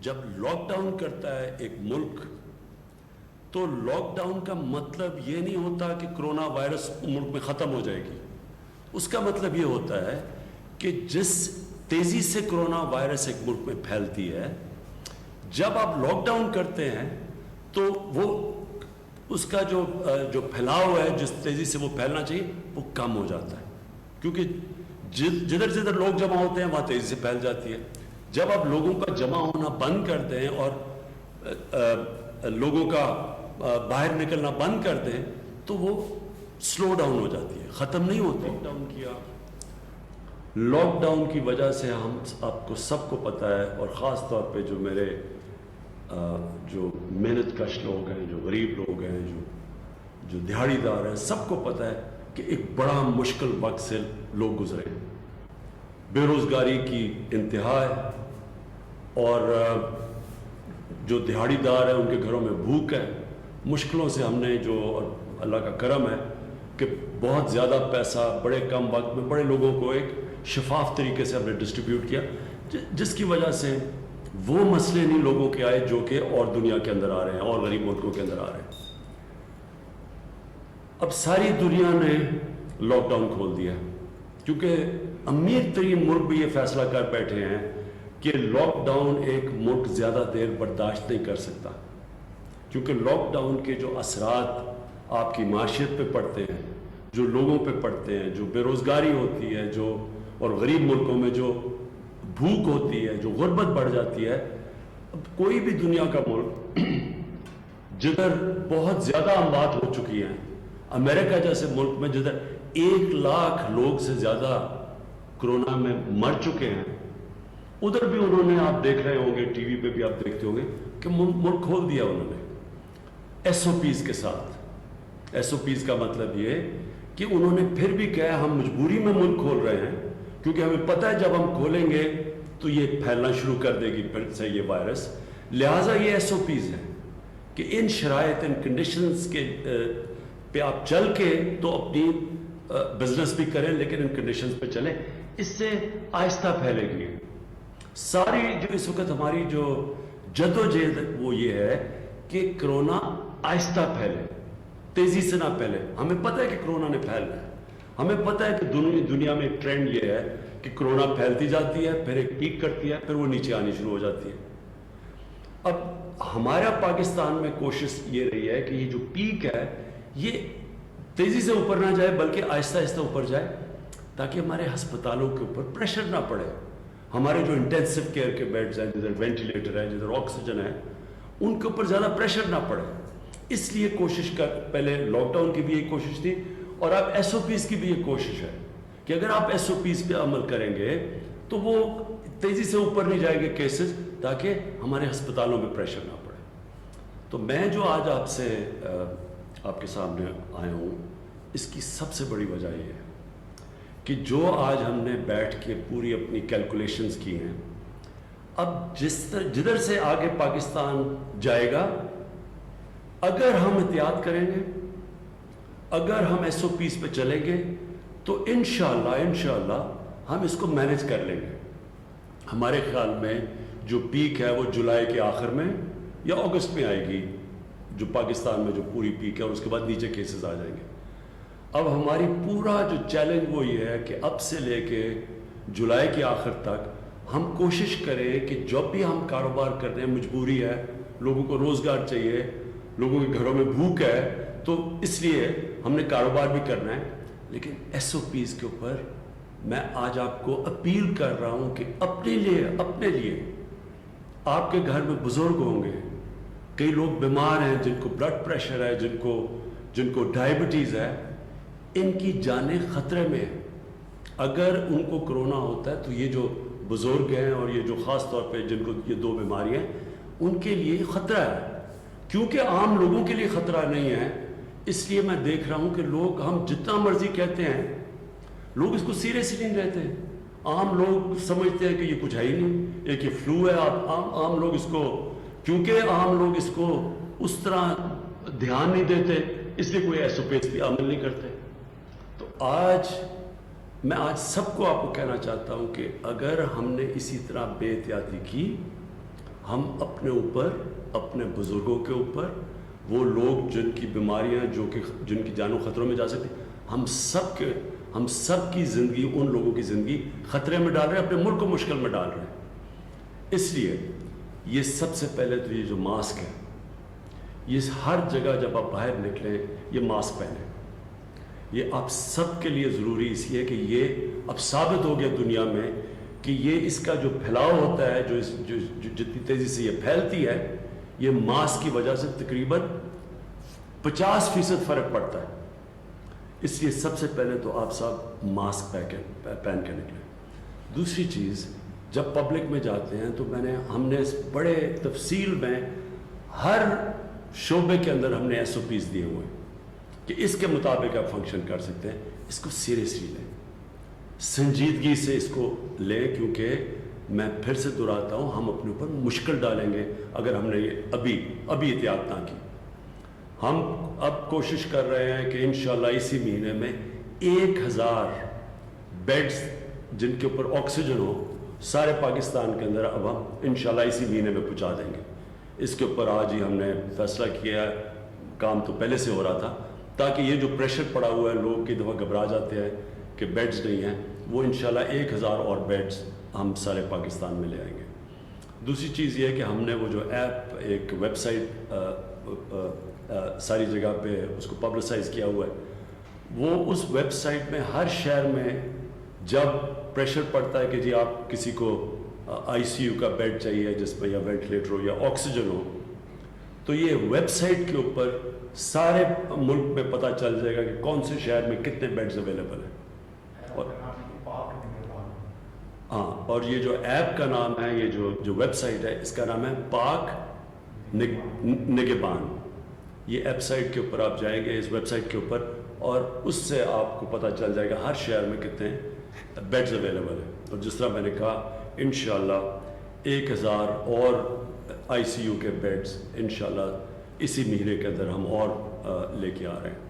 جب lock down کرتا ہے ایک ملک تو لاک ڈاؤن کا مطلب یہ نہیں ہوتا کہ کرونا وائرس ملک میں ختم ہو جائے گی. اس کا مطلب یہ ہوتا ہے کہ جس تیزی سے کرونا وائرس ایک ملک میں پھیلتی ہے، جب آپ لاک ڈاؤن کرتے ہیں تو وہ اس کا جو پھیلاؤ ہے، جس تیزی سے وہ پھیلنا چاہیے، وہ کم ہو جاتا ہے، کیونکہ جدھر جدھر لوگ جمع ہوتے ہیں وہاں تیزی سے پھیل جاتی ہے. جب آپ لوگوں کا جمع ہونا بند کر دیں اور لوگوں کا باہر نکلنا بند کر دیں تو وہ سلو ڈاؤن ہو جاتی ہے، ختم نہیں ہوتی. لاک ڈاؤن کیا، لاک ڈاؤن کی وجہ سے ہم آپ کو سب کو پتہ ہے، اور خاص طور پہ جو میرے جو محنت کش لوگ ہیں، جو غریب لوگ ہیں، جو دہاڑی دار ہیں، سب کو پتہ ہے کہ ایک بڑا مشکل وقت سے لوگ گزرے. بے روزگاری کی انتہا ہے، اور جو دہاڑی دار ہیں ان کے گھروں میں بھوک ہے. مشکلوں سے ہم نے اور اللہ کا کرم ہے کہ بہت زیادہ پیسہ بڑے کم وقت میں بڑے لوگوں کو ایک شفاف طریقے سے ہم نے ڈسٹریبیوٹ کیا، جس کی وجہ سے وہ مسئلے نہیں لوگوں کے آئے جو کہ اور دنیا کے اندر آ رہے ہیں اور غریب ملکوں کے اندر آ رہے ہیں. اب ساری دنیا نے لاک ڈاؤن کھول دیا کیونکہ امیر ترین ملک بھی یہ فیصلہ کر بیٹھے ہیں کہ لاک ڈاؤن ایک ملک زیادہ دیر برداشت نہیں کر سکتا، کیونکہ لاک ڈاؤن کے جو اثرات آپ کی معاشیت پہ پڑتے ہیں، جو لوگوں پہ پڑتے ہیں، جو بے روزگاری ہوتی ہے، اور غریب ملکوں میں جو بھوک ہوتی ہے، جو غربت بڑھ جاتی ہے. اب کوئی بھی دنیا کا ملک جدھر بہت زیادہ اموات ہو چکی ہیں، امریکہ جیسے ملک میں جدھر 1,00,000 لوگ سے زیادہ کرونا میں مر چکے ہیں، ادھر بھی انہوں نے، آپ دیکھ رہے ہوں گے ٹی وی پہ بھی آپ دیکھتے ہوں گے کہ ملک کھول دیا انہوں نے ایس او پیز کے ساتھ. ایس او پیز کا مطلب یہ کہ انہوں نے پھر بھی کہا ہم مجبوری میں ملک کھول رہے ہیں کیونکہ ہمیں پتہ ہے جب ہم کھولیں گے تو یہ پھیلنا شروع کر دے گی پھر سے یہ وائرس. لہٰذا یہ ایس او پیز ہے کہ ان شرائط، ان کنڈیشنز کے پہ آپ چل کے تو اپنی بزنس بھی کریں، لیکن ان کنڈیشنز پہ چلیں. اس سے آہستہ پھیلے گی. ساری جو اس وقت ہماری جو جدوجہد وہ یہ ہے کہ کرونا آہستہ پھیلے، تیزی سے نہ پھیلے. ہمیں پتہ ہے کہ کرونا نے پھیلنا ہے، ہمیں پتہ ہے کہ دنیا میں ایک ٹرینڈ یہ ہے کہ کرونا پھیلتی جاتی ہے، پھر ایک پیک کرتی ہے، پھر وہ نیچے آنی شروع ہو جاتی ہے. اب ہمارا پاکستان میں کوشش یہ رہی ہے کہ یہ جو پیک ہے یہ تیزی سے اوپر نہ جائے بلکہ آہستہ آہستہ اوپر جائے، تاکہ ہمارے ہسپتالوں کے اوپر پریشر نہ پڑے. ہمارے جو انٹینسو کیئر کے بیڈز ہیں، جدھر وینٹیلیٹر ہے، جدھر آکسیجن ہے، ان کے اوپر زیادہ پریشر نہ پڑے. اس لیے کوشش پہلے لاک ڈاؤن کی بھی ایک کوشش تھی، اور اب ایس او پیز کی بھی ایک کوشش ہے کہ اگر آپ ایس او پیز پہ عمل کریں گے تو وہ تیزی سے اوپر نہیں جائیں گے کیسز، تاکہ ہمارے ہسپتالوں میں پریشر نہ پڑے. تو میں جو آج آپ کے سامنے آیا ہوں، اس کی سب سے بڑی وجہ یہ ہے کہ جو آج ہم نے بیٹھ کے پوری اپنی کیلکولیشنز کی ہیں، اب جدھر سے آگے پاکستان جائے گا، اگر ہم احتیاط کریں گے، اگر ہم ایس او پیز پہ چلیں گے تو انشاءاللہ ہم اس کو مینیج کر لیں گے. ہمارے خیال میں جو پیک ہے وہ جولائی کے آخر میں یا اگست میں آئے گی، جو پاکستان میں جو پوری پیک ہے، اور اس کے بعد نیچے کیسز آ جائیں گے. اب ہماری پورا جو چیلنج وہ یہ ہے کہ اب سے لے کے جولائی کے آخر تک ہم کوشش کریں کہ جب بھی ہم کاروبار کر رہے ہیں، مجبوری ہے، لوگوں کو روزگار چاہیے، لوگوں کے گھروں میں بھوک ہے، تو اس لیے ہم نے کاروبار بھی کرنا ہے. لیکن ایس او پیز کے اوپر میں آج آپ کو اپیل کر رہا ہوں کہ اپنے لیے آپ کے گھر میں بزرگ ہوں گے، کئی لوگ بیمار ہیں، جن کو بلڈ پریشر ہے، جن کو ڈائبٹیز ہے، ان کی جانیں خطرے میں ہیں. اگر ان کو کرونا ہوتا ہے تو یہ جو بزرگ ہیں اور یہ جو خاص طور پہ جن کو یہ 2 بیماریاں ہیں، ان کے لیے خطرہ ہے. کیونکہ عام لوگوں کے لیے خطرہ نہیں ہے، اس لیے میں دیکھ رہا ہوں کہ لوگ، ہم جتنا مرضی کہتے ہیں، لوگ اس کو سیریسلی نہیں لیتے. عام لوگ سمجھتے ہیں کہ یہ کچھ ہے ہی نہیں، ایک یہ فلو ہے. عام لوگ اس کو، کیونکہ عام لوگ اس کو اس طرح دھیان نہیں دیتے، اس لیے کوئی ایس او پیز پہ عمل نہیں کرتے. تو میں سب کو آپ کو کہنا چاہتا ہوں کہ اگر ہم نے اسی طرح بے احتیاطی کی، ہم اپنے اوپر, اپنے بزرگوں کے اوپر, وہ لوگ جن کی بیماریاں جن کی جانوں خطروں میں جا سکتی, ہم سب کی زندگی, ان لوگوں کی زندگی خطرے میں ڈال رہے ہیں, اپنے ملک کو مشکل میں ڈال رہے ہیں. اس لیے یہ سب سے پہلے تو یہ جو ماسک ہے, یہ ہر جگہ جب آپ باہر نکلیں یہ ماسک پہنیں. یہ آپ سب کے لیے ضروری اس لیے کہ یہ اب ثابت ہو گیا دنیا میں کہ یہ اس کا جو پھیلاؤ ہوتا ہے, جو جتنی تیزی سے یہ پھیلتی ہے, یہ ماسک کی وجہ سے تقریباً 50% فرق پڑتا ہے. اس لیے سب سے پہلے تو آپ سب ماسک پہن کے نکلیں. دوسری چیز, جب پبلک میں جاتے ہیں تو ہم نے اس بڑے تفصیل میں ہر شعبے کے اندر ہم نے SOPs دیے ہوئے ہیں کہ اس کے مطابق آپ فنکشن کر سکتے ہیں. اس کو سیریسلی لیں, سنجیدگی سے اس کو لیں, کیونکہ میں پھر سے دہراتا ہوں, ہم اپنے اوپر مشکل ڈالیں گے اگر ہم نے یہ ابھی احتیاط نہ کی. ہم اب کوشش کر رہے ہیں کہ انشاءاللہ اسی مہینے میں 1000 بیڈز جن کے اوپر آکسیجن ہو سارے پاکستان کے اندر اب ہم انشاءاللہ اسی مہینے میں پہنچا دیں گے. اس کے اوپر آج ہی ہم نے فیصلہ کیا ہے, کام تو پہلے سے ہو رہا تھا, تاکہ یہ جو پریشر پڑا ہوا ہے, لوگ کی دفعہ گھبرا جاتے ہیں کہ بیڈز نہیں ہیں, وہ انشاءاللہ 1000 اور بیڈز ہم سارے پاکستان میں لے آئیں گے. دوسری چیز یہ ہے کہ ہم نے وہ جو ایپ, ایک ویب سائٹ ساری جگہ پہ اس کو پبلسائز کیا ہوا ہے, وہ اس ویب سائٹ میں ہر شہر میں جب پریشر پڑتا ہے کہ جی آپ کسی کو ICU کا بیڈ چاہیے جس میں یا وینٹیلیٹر ہو یا آکسیجن ہو, تو یہ ویب سائٹ کے اوپر سارے ملک میں پتہ چل جائے گا کہ کون سے شہر میں کتنے بیڈز اویلیبل ہیں. اور یہ جو ایپ کا نام ہے, یہ جو ویب سائٹ ہے, اس کا نام ہے پاک نگہبان. یہ ایپ سائٹ کے اوپر آپ جائیں گے, اس ویب سائٹ کے اوپر, اور اس سے آپ کو پتہ چل جائے گا ہر شہر میں کتنے بیڈز اویلیبل ہیں. اور جس طرح میں نے کہا, انشاءاللہ 1000 اور ICU کے بیڈز انشاءاللہ اسی مہینے کے اندر ہم اور لے کے آ رہے ہیں.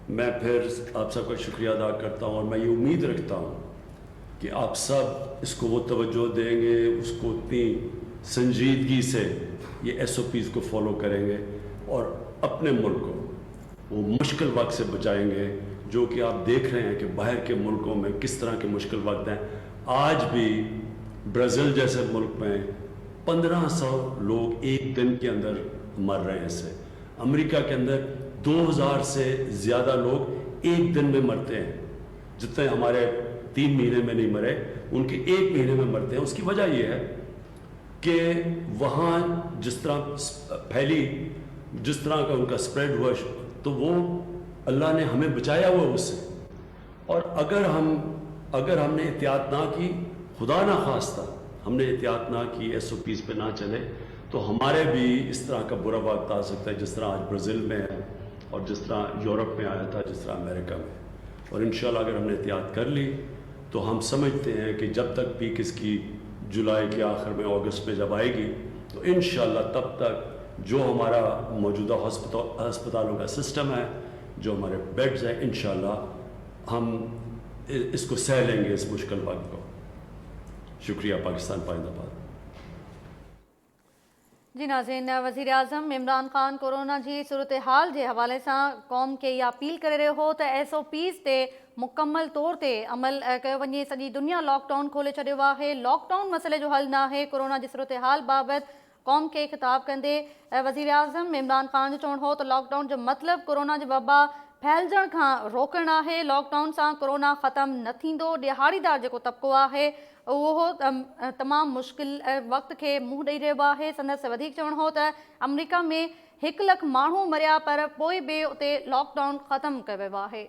میں پھر آپ سب کا شکریہ ادا کرتا ہوں, اور میں یہ امید رکھتا ہوں کہ آپ سب اس کو وہ توجہ دیں گے, اس کو اتنی سنجیدگی سے یہ SOPs کو فالو کریں گے, اور اپنے ملک کو وہ مشکل وقت سے بچائیں گے, جو کہ آپ دیکھ رہے ہیں کہ باہر کے ملکوں میں کس طرح کے مشکل وقت ہیں. آج بھی برازیل جیسے ملک میں 1500 لوگ ایک دن کے اندر مر رہے ہیں اس سے. امریکہ کے اندر 2000 سے زیادہ لوگ ایک دن میں مرتے ہیں, جتنے ہمارے 3 مہینے میں نہیں مرے, ان کے 1 مہینے میں مرتے ہیں. اس کی وجہ یہ ہے کہ وہاں جس طرح پھیلی, جس طرح کا ان کا سپریڈ ہوا, تو وہ اللہ نے ہمیں بچایا ہوا اس سے. اور اگر ہم نے احتیاط نہ کی, خدا نہ خواستہ ہم نے احتیاط نہ کی, SOPs پہ نہ چلے, تو ہمارے بھی اس طرح کا برا وقت آ سکتا ہے جس طرح آج برازیل میں ہے, اور جس طرح یورپ میں آیا تھا, جس طرح امریکہ میں. اور انشاءاللہ اگر ہم نے احتیاط کر لی تو ہم سمجھتے ہیں کہ جب تک پیک اس کی جولائی کے آخر میں, اگست میں جب آئے گی, تو انشاءاللہ تب تک جو ہمارا موجودہ ہسپتالوں کا سسٹم ہے, جو ہمارے بیڈز ہیں, انشاءاللہ ہم اس کو سہ لیں گے, اس مشکل وقت کو. شکریہ. پاکستان پائندہ باد. جی ناظرین, وزیر اعظم عمران خان کورونا جی صورتحال کے حوالے سے قوم کے یہ اپیل کر رہے ہو تو SOPs تے مکمل طور تے عمل کیا ونجے. سجی دنیا لاک ڈاؤن کھولے چھڑیو ہے. لاک ڈاؤن مسئلے جو حل نہ ہے. کورونا کی صورتحال بابت قوم کے خطاب کندے وزیر اعظم عمران خان جو چون ہو تو لاک ڈاؤن جو مطلب کورونا کے وبا پھیلجن کا روکنا ہے. لاک ڈاؤن سے کورونا ختم نہ تھیندو. دہاڑیدار جو طبقو ہے وہ تمام مشکل وقت کے منہ ڈئی رہو ہے. سندس ودیک چون ہو تو امریکہ میں 1 لکھ مانو مریا, پر پوئی بھی اتنے لاک ڈاؤن ختم کیا ہے.